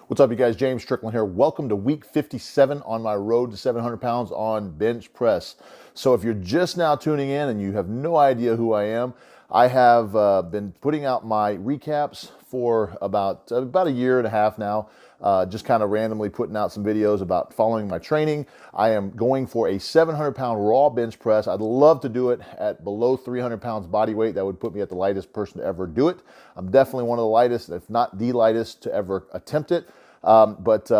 What's up, you guys? James Strickland here. Welcome to week 57 on my road to 700 pounds on bench press. So if you're just now tuning in and you have no idea who I am, I have been putting out my recaps for about a year and a half now. Just kind of randomly putting out some videos about following my training. I am going for a 700 pound raw bench press. I'd love to do it at below 300 pounds body weight. That would put me at the lightest person to ever do it. I'm definitely one of the lightest, if not the lightest, to ever attempt it. But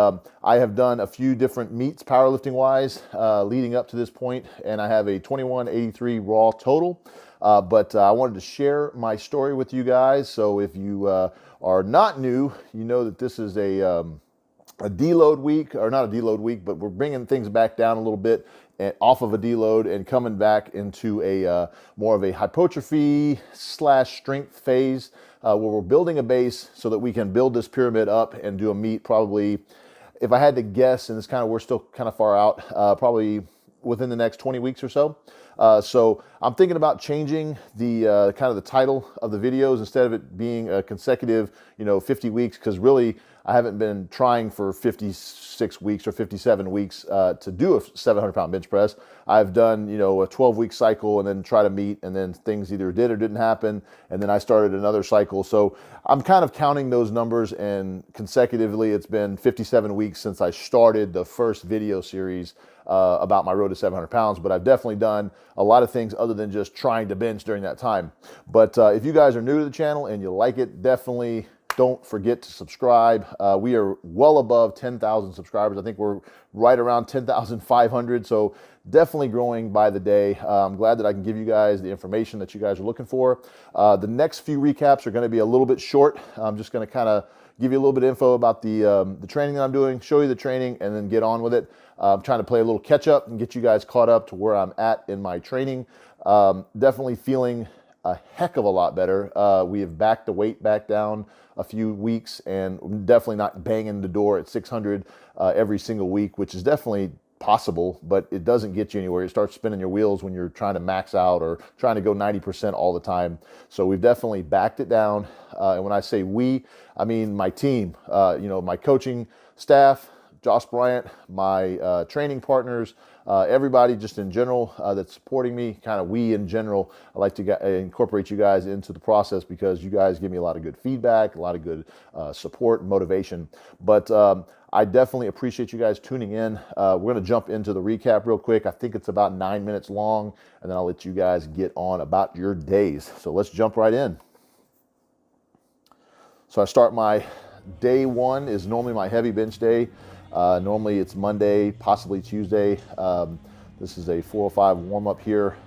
I have done a few different meets powerlifting wise leading up to this point, and I have a 2183 raw total. But I wanted to share my story with you guys. So if you are not new, you know that this is a deload week, or not a deload week, but we're bringing things back down a little bit and off of a deload and coming back into a more of a hypertrophy / strength phase where we're building a base so that we can build this pyramid up and do a meet probably, if I had to guess, and it's kind of, we're still kind of far out, probably within the next 20 weeks or so. So I'm thinking about changing the kind of the title of the videos instead of it being a consecutive, 50 weeks, because really I haven't been trying for 56 weeks or 57 weeks to do a 700 pound bench press. I've done, a 12-week cycle and then try to meet, and then things either did or didn't happen, and then I started another cycle. So I'm kind of counting those numbers, and consecutively it's been 57 weeks since I started the first video series about my road to 700 pounds, but I've definitely done a lot of things other than just trying to bench during that time. But if you guys are new to the channel and you like it, definitely don't forget to subscribe. We are well above 10,000 subscribers. I think we're right around 10,500. So definitely growing by the day. I'm glad that I can give you guys the information that you guys are looking for. The next few recaps are going to be a little bit short. I'm just going to kind of give you a little bit of info about the training that I'm doing, show you the training, and then get on with it. I'm trying to play a little catch up and get you guys caught up to where I'm at in my training. Definitely feeling a heck of a lot better. We have backed the weight back down a few weeks, and definitely not banging the door at 600 every single week, which is definitely possible, but it doesn't get you anywhere. You start spinning your wheels when you're trying to max out or trying to go 90% all the time. So we've definitely backed it down. And when I say we, I mean my team, my coaching staff, Josh Bryant, my training partners, everybody just in general that's supporting me, kind of we in general. I like to incorporate you guys into the process because you guys give me a lot of good feedback, a lot of good support and motivation. But I definitely appreciate you guys tuning in. We're going to jump into the recap real quick. I think it's about 9 minutes long, and then I'll let you guys get on about your days. So let's jump right in. So I start my day one is normally my heavy bench day. Normally it's Monday, possibly Tuesday. This is a 405 warm-up here.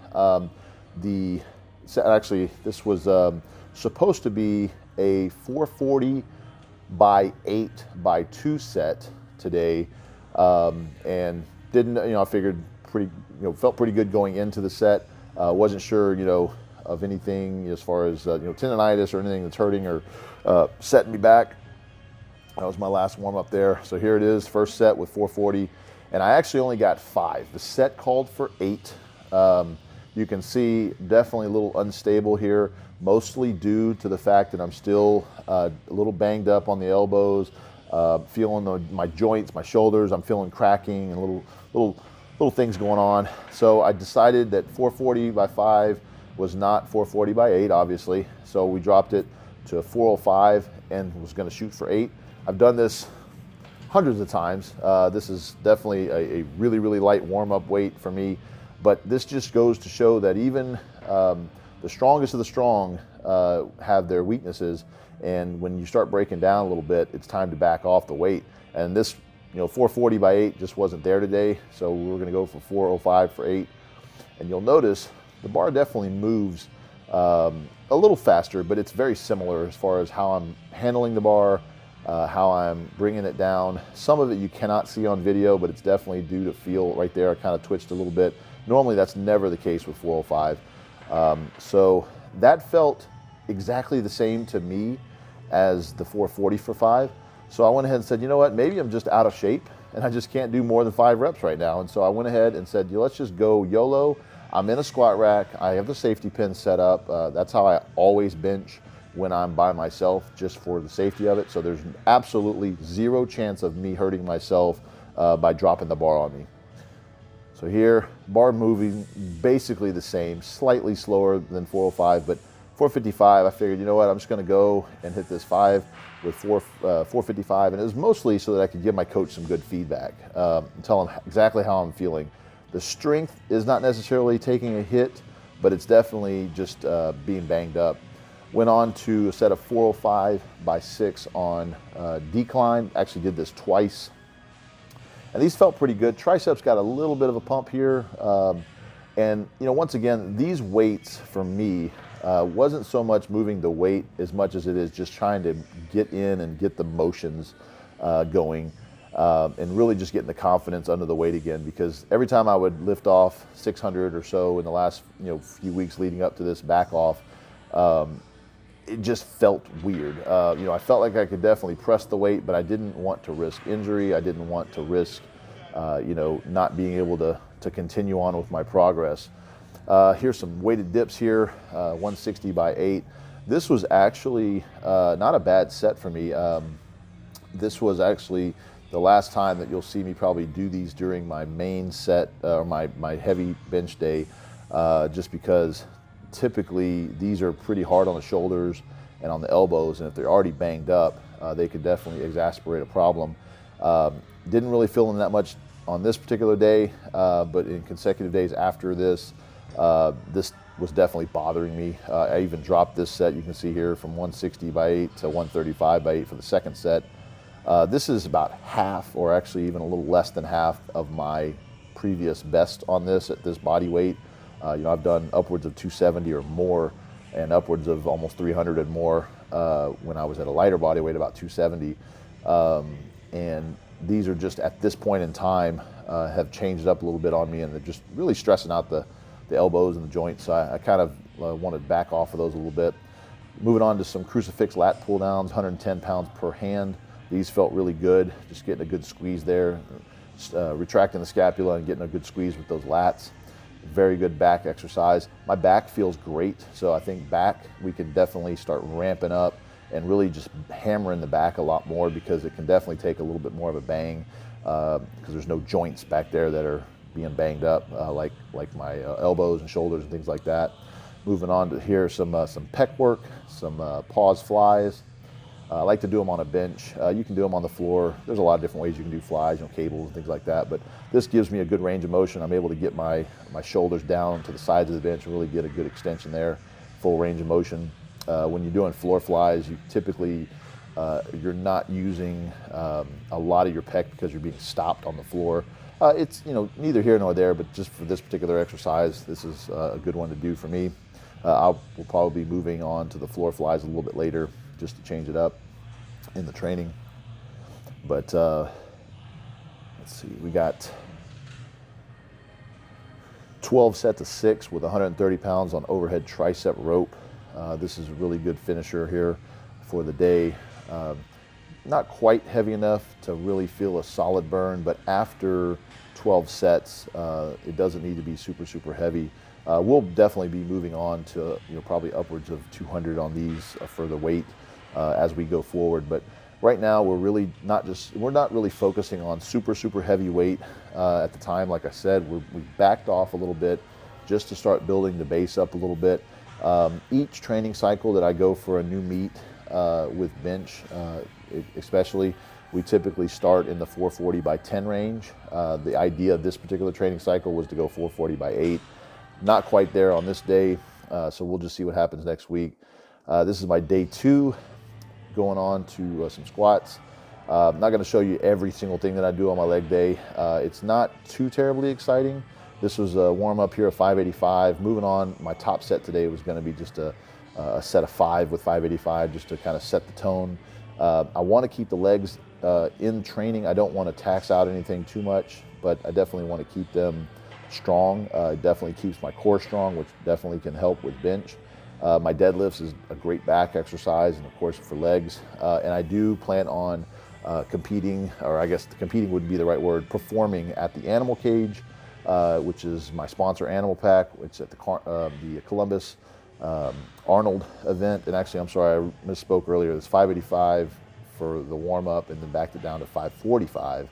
Actually, this was supposed to be a 440 by 8 by 2 set today, and didn't, I figured felt pretty good going into the set. Wasn't sure, of anything as far as tendonitis or anything that's hurting or setting me back. That was my last warm up there. So here it is, first set with 440. And I actually only got 5. The set called for 8. You can see definitely a little unstable here, mostly due to the fact that I'm still a little banged up on the elbows, feeling my joints, my shoulders. I'm feeling cracking and little things going on. So I decided that 440 by 5 was not 440 by 8, obviously. So we dropped it to 405 and was going to shoot for 8. I've done this hundreds of times. This is definitely a really, really light warm-up weight for me. But this just goes to show that even the strongest of the strong have their weaknesses. And when you start breaking down a little bit, it's time to back off the weight. And this, 440 by 8 just wasn't there today. So we were going to go for 405 for 8. And you'll notice the bar definitely moves a little faster, but it's very similar as far as how I'm handling the bar, how I'm bringing it down. Some of it you cannot see on video, but it's definitely due to feel right there. I kind of twitched a little bit. Normally that's never the case with 405. So that felt exactly the same to me as the 440 for 5. So I went ahead and said, you know what, maybe I'm just out of shape and I just can't do more than 5 reps right now. And so I went ahead and said, let's just go YOLO. I'm in a squat rack. I have the safety pin set up. That's how I always bench. when I'm by myself, just for the safety of it. So there's absolutely zero chance of me hurting myself by dropping the bar on me. So here, bar moving basically the same, slightly slower than 405, but 455, I figured, you know what, I'm just gonna go and hit this 5 with 455, and it was mostly so that I could give my coach some good feedback, and tell him exactly how I'm feeling. The strength is not necessarily taking a hit, but it's definitely just being banged up. Went on to a set of 405 by 6 on decline, actually did this twice. And these felt pretty good. Triceps got a little bit of a pump here. And once again, these weights for me wasn't so much moving the weight as much as it is just trying to get in and get the motions going, and really just getting the confidence under the weight again. Because every time I would lift off 600 or so in the last few weeks leading up to this back off, it just felt weird. I felt like I could definitely press the weight, but I didn't want to risk injury. I didn't want to risk, not being able to continue on with my progress. Here's some weighted dips here, 160 by 8. This was actually not a bad set for me. This was actually the last time that you'll see me probably do these during my main set, or my heavy bench day, just because typically these are pretty hard on the shoulders and on the elbows, and if they're already banged up, they could definitely exacerbate a problem. Didn't really feel them that much on this particular day, but in consecutive days after this, this was definitely bothering me. I even dropped this set, you can see here, from 160 by 8 to 135 by 8 for the second set. This is about half, or actually even a little less than half, of my previous best on this at this body weight. I've done upwards of 270 or more, and upwards of almost 300 and more when I was at a lighter body weight, about 270. And these are just, at this point in time, have changed up a little bit on me, and they're just really stressing out the elbows and the joints. So I kind of wanted to back off of those a little bit. Moving on to some crucifix lat pull downs, 110 pounds per hand. These felt really good, just getting a good squeeze there, retracting the scapula and getting a good squeeze with those lats. Very good back exercise. My back feels great, so I think back we can definitely start ramping up and really just hammering the back a lot more, because it can definitely take a little bit more of a bang, because there's no joints back there that are being banged up, like my elbows and shoulders and things like that. Moving on to here, some pec work, some pause flies. I like to do them on a bench. You can do them on the floor. There's a lot of different ways you can do flies, cables and things like that. But this gives me a good range of motion. I'm able to get my shoulders down to the sides of the bench and really get a good extension there, full range of motion. When you're doing floor flies, you typically, you're not using a lot of your pec because you're being stopped on the floor. It's neither here nor there, but just for this particular exercise, this is a good one to do for me. We'll probably be moving on to the floor flies a little bit later, just to change it up in the training. But let's see, we got 12 sets of 6 with 130 pounds on overhead tricep rope. This is a really good finisher here for the day. Not quite heavy enough to really feel a solid burn, but after 12 sets, it doesn't need to be super, super heavy. We'll definitely be moving on to probably upwards of 200 on these for the weight as we go forward. But right now we're not really focusing on super, super heavy weight at the time. Like I said, we backed off a little bit just to start building the base up a little bit. Each training cycle that I go for a new meet with bench, especially, we typically start in the 440 by 10 range. The idea of this particular training cycle was to go 440 by 8. Not quite there on this day, so we'll just see what happens next week. This is my day 2, going on to some squats. I'm not going to show you every single thing that I do on my leg day. It's not too terribly exciting. This was a warm up here of 585. Moving on, my top set today was going to be just a set of 5 with 585, just to kind of set the tone. I want to keep the legs in training. I don't want to tax out anything too much, but I definitely want to keep them strong. It definitely keeps my core strong, which definitely can help with bench. My deadlifts is a great back exercise, and of course for legs. And I do plan on competing, or I guess competing would be the right word, performing at the Animal Cage, which is my sponsor Animal Pack, which is at the Columbus Arnold event, and actually, I'm sorry, I misspoke earlier. It's 585 for the warm up, and then backed it down to 545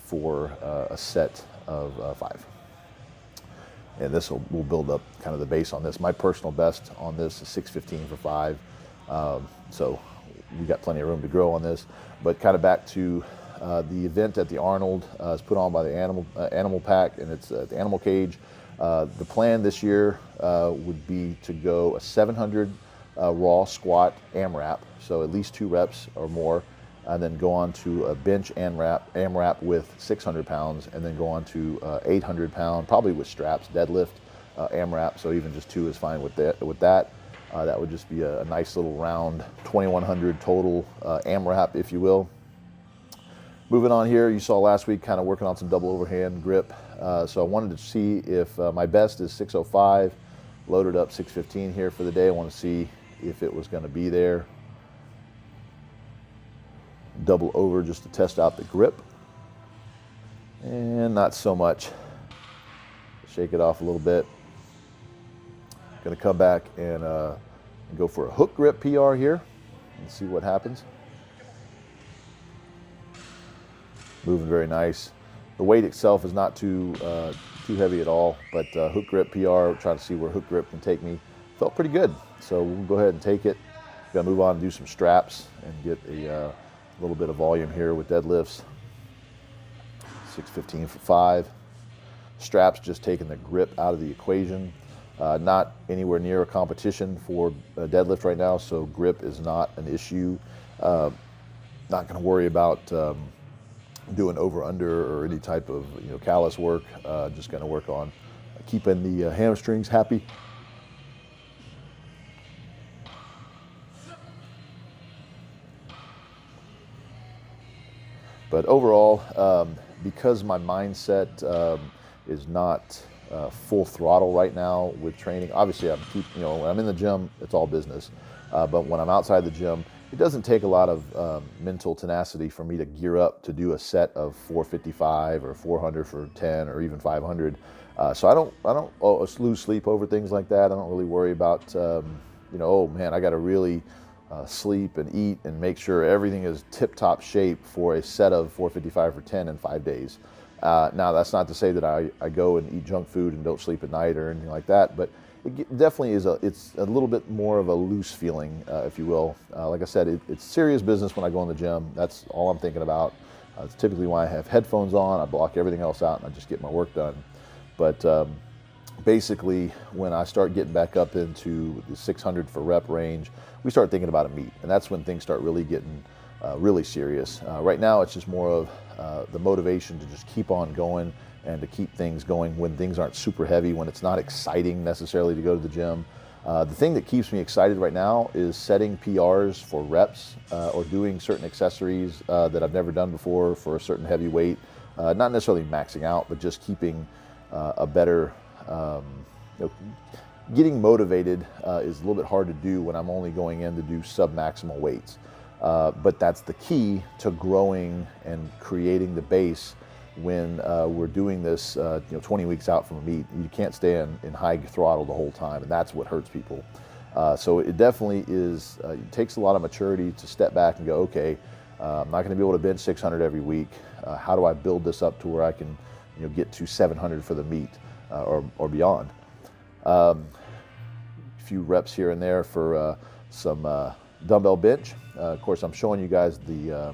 for a set of 5. And this will build up kind of the base on this. My personal best on this is 615 for 5. So we got plenty of room to grow on this. But kind of back to the event at the Arnold is put on by the Animal Pack, and it's the Animal Cage. The plan this year would be to go a 700 raw squat AMRAP, so at least 2 reps or more, and then go on to a bench AMRAP with 600 pounds, and then go on to 800 pound, probably with straps, deadlift AMRAP. So even just 2 is fine with that. That would just be a nice little round 2100 total AMRAP, if you will. Moving on here, you saw last week kind of working on some double overhand grip. So I wanted to see if my best is 605, loaded up 615 here for the day. I want to see if it was going to be there. Double over just to test out the grip. And not so much. Shake it off a little bit. Going to come back and go for a hook grip PR here and see what happens. Moving very nice. The weight itself is not too heavy at all, but hook grip PR, try to see where hook grip can take me. Felt pretty good, so we'll go ahead and take it. Gonna move on and do some straps and get a little bit of volume here with deadlifts. 615 for 5. Straps just taking the grip out of the equation. Not anywhere near a competition for deadlift right now, so grip is not an issue. Not going to worry about doing over under or any type of callus work. Just going to work on keeping the hamstrings happy. But overall, because my mindset is not full throttle right now with training. Obviously, when I'm in the gym, it's all business. But when I'm outside the gym, it doesn't take a lot of mental tenacity for me to gear up to do a set of 455 or 400 for 10 or even 500. So I don't lose sleep over things like that. I don't really worry about oh man, I got to really sleep and eat and make sure everything is tip-top shape for a set of 455 for 10 in 5 days. Now, that's not to say that I go and eat junk food and don't sleep at night or anything like that, but it definitely is it's a little bit more of a loose feeling, if you will. Like I said, it's serious business when I go in the gym. That's all I'm thinking about. It's typically why I have headphones on. I block everything else out and I just get my work done. But basically, when I start getting back up into the 600 for rep range, we start thinking about a meet, and that's when things start really getting really serious. Right now, it's just more of the motivation to just keep on going and to keep things going when things aren't super heavy, when it's not exciting necessarily to go to the gym. The thing that keeps me excited right now is setting PRs for reps or doing certain accessories that I've never done before for a certain heavy weight. Not necessarily maxing out, but just keeping a better, getting motivated is a little bit hard to do when I'm only going in to do sub-maximal weights. But that's the key to growing and creating the base when we're doing this 20 weeks out from a meet. You can't stay in high throttle the whole time, and that's what hurts people. So it definitely is, it takes a lot of maturity to step back and go, okay, I'm not going to be able to bench 600 every week. How do I build this up to where I can get to 700 for the meet or beyond? A few reps here and there for some dumbbell bench. Of course, I'm showing you guys the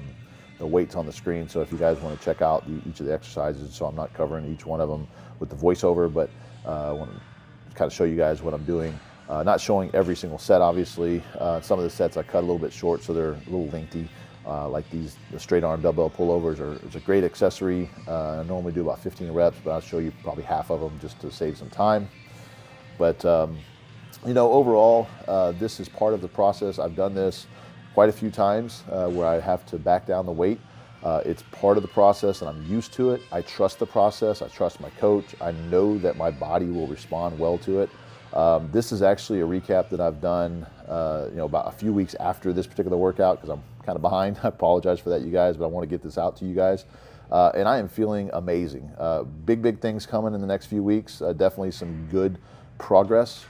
weights on the screen, so if you guys want to check out each of the exercises, so I'm not covering each one of them with the voiceover, but I want to kind of show you guys what I'm doing. Not showing every single set, obviously. Some of the sets I cut a little bit short, so they're a little lengthy. Like the straight arm dumbbell pullovers is a great accessory. I normally do about 15 reps, but I'll show you probably half of them just to save some time. But overall, this is part of the process. I've done this quite a few times where I have to back down the weight. It's part of the process and I'm used to it. I trust the process. I trust my coach. I know that my body will respond well to it. This is actually a recap that I've done about a few weeks after this particular workout because I'm kind of behind. I apologize for that, you guys, but I want to get this out to you guys. And I am feeling amazing. Big things coming in the next few weeks. Definitely some good progress.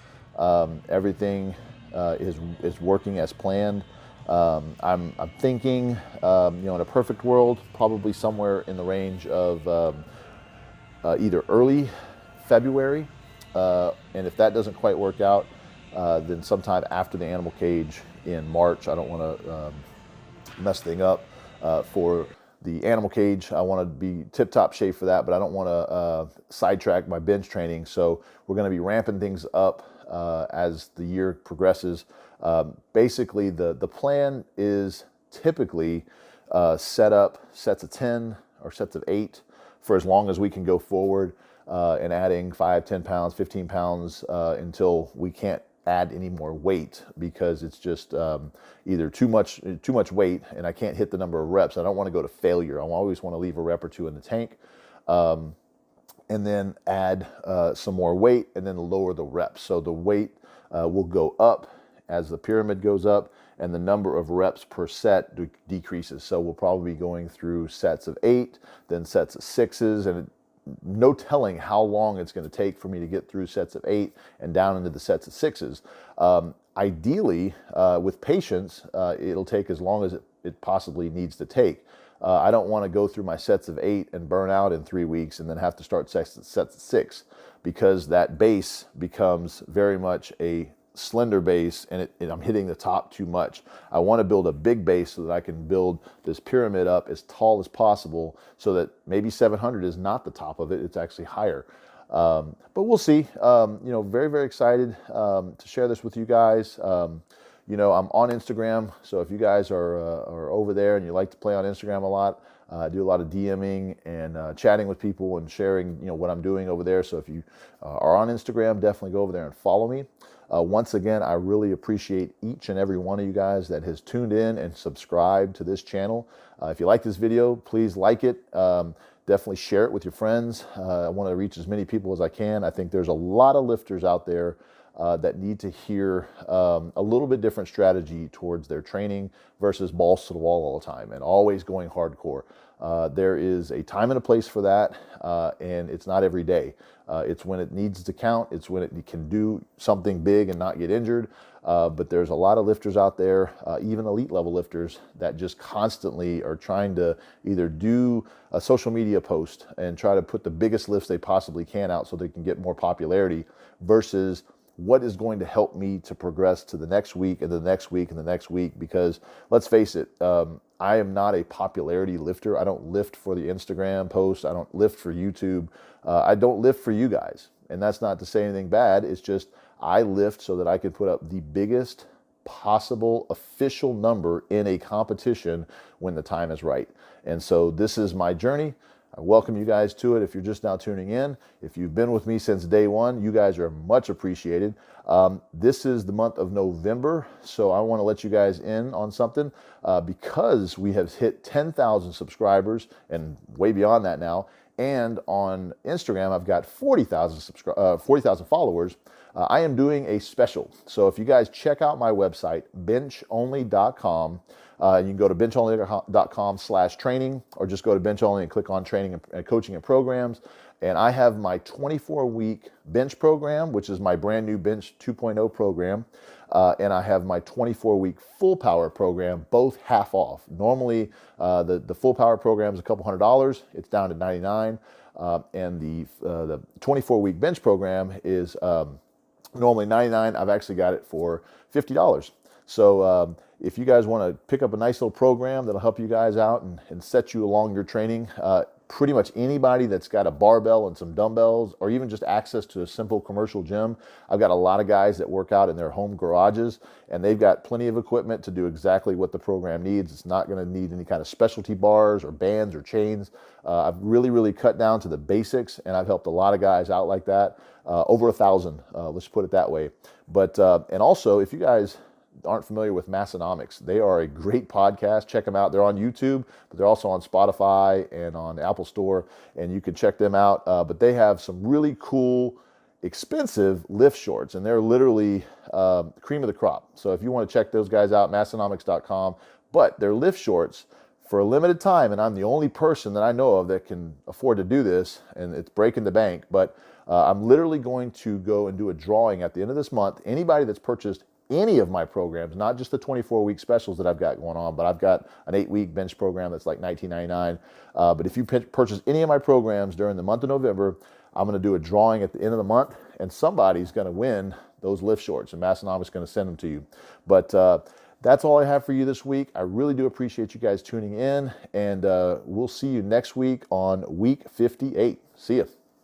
Everything is working as planned. I'm thinking, in a perfect world, probably somewhere in the range of either early February, and if that doesn't quite work out, then sometime after the animal cage in March. I don't want to mess thing up for the animal cage. I want to be tip-top shape for that, but I don't want to sidetrack my bench training. So we're going to be ramping things up as the year progresses. Basically, the plan is typically set up sets of 10 or sets of 8 for as long as we can go forward, and adding 5, 10 pounds, 15 pounds until we can't add any more weight, because it's just either too much weight and I can't hit the number of reps. I don't want to go to failure. I always want to leave a rep or two in the tank, and then add some more weight and then lower the reps. So the weight will go up as the pyramid goes up, and the number of reps per set decreases. So we'll probably be going through sets of 8, then sets of 6s, and no telling how long it's going to take for me to get through sets of 8 and down into the sets of 6s. Ideally, with patience, it'll take as long as it possibly needs to take. I don't want to go through my sets of 8 and burn out in 3 weeks and then have to start sets of 6, because that base becomes very much a slender base, and I'm hitting the top too much. I want to build a big base so that I can build this pyramid up as tall as possible, so that maybe 700 is not the top of it, it's actually higher. But we'll see. Very, very excited to share this with you guys. I'm on Instagram, so if you guys are over there and you like to play on Instagram a lot, I do a lot of DMing and chatting with people and sharing, what I'm doing over there. So if you are on Instagram, definitely go over there and follow me. Once again, I really appreciate each and every one of you guys that has tuned in and subscribed to this channel. If you like this video, please like it. Definitely share it with your friends. I want to reach as many people as I can. I think there's a lot of lifters out there that need to hear a little bit different strategy towards their training versus balls to the wall all the time and always going hardcore. There is a time and a place for that, and it's not every day. It's when it needs to count. It's when it can do something big and not get injured. But there's a lot of lifters out there, even elite level lifters, that just constantly are trying to either do a social media post and try to put the biggest lifts they possibly can out so they can get more popularity, versus what is going to help me to progress to the next week and the next week and the next week. Because let's face it, I am not a popularity lifter. I don't lift for the Instagram post. I don't lift for YouTube. I don't lift for you guys. And that's not to say anything bad. It's just I lift so that I can put up the biggest possible official number in a competition when the time is right. And so this is my journey. I welcome you guys to it. If you're just now tuning in, if you've been with me since day one, you guys are much appreciated. This is the month of November, so I want to let you guys in on something, because we have hit 10,000 subscribers and way beyond that now. And on Instagram, I've got 40,000 followers. I am doing a special. So if you guys check out my website, benchonly.com, you can go to benchonly.com/training, or just go to benchonly and click on training and coaching and programs. And I have my 24-week bench program, which is my brand new bench 2.0 program. And I have my 24-week full power program, both half off. Normally, the full power program is a couple $100. It's down to $99. And the 24-week bench program is normally $99. I've actually got it for $50. So if you guys want to pick up a nice little program that'll help you guys out and set you along your training, pretty much anybody that's got a barbell and some dumbbells, or even just access to a simple commercial gym. I've got a lot of guys that work out in their home garages, and they've got plenty of equipment to do exactly what the program needs. It's not going to need any kind of specialty bars or bands or chains. I've really cut down to the basics, and I've helped a lot of guys out like that. Over 1,000, let's put it that way. But and also, if you guys aren't familiar with Massonomics, they are a great podcast. Check them out. They're on YouTube, but they're also on Spotify and on Apple Store, and you can check them out. But they have some really cool, expensive lift shorts, and they're literally cream of the crop. So if you want to check those guys out, massonomics.com. But they're lift shorts for a limited time, and I'm the only person that I know of that can afford to do this, and it's breaking the bank, but I'm literally going to go and do a drawing at the end of this month. Anybody that's purchased any of my programs, not just the 24-week specials that I've got going on, but I've got an 8-week bench program that's like $19.99. But if you purchase any of my programs during the month of November, I'm going to do a drawing at the end of the month, and somebody's going to win those lift shorts, and Masonov is going to send them to you. But that's all I have for you this week. I really do appreciate you guys tuning in, and we'll see you next week on week 58. See ya.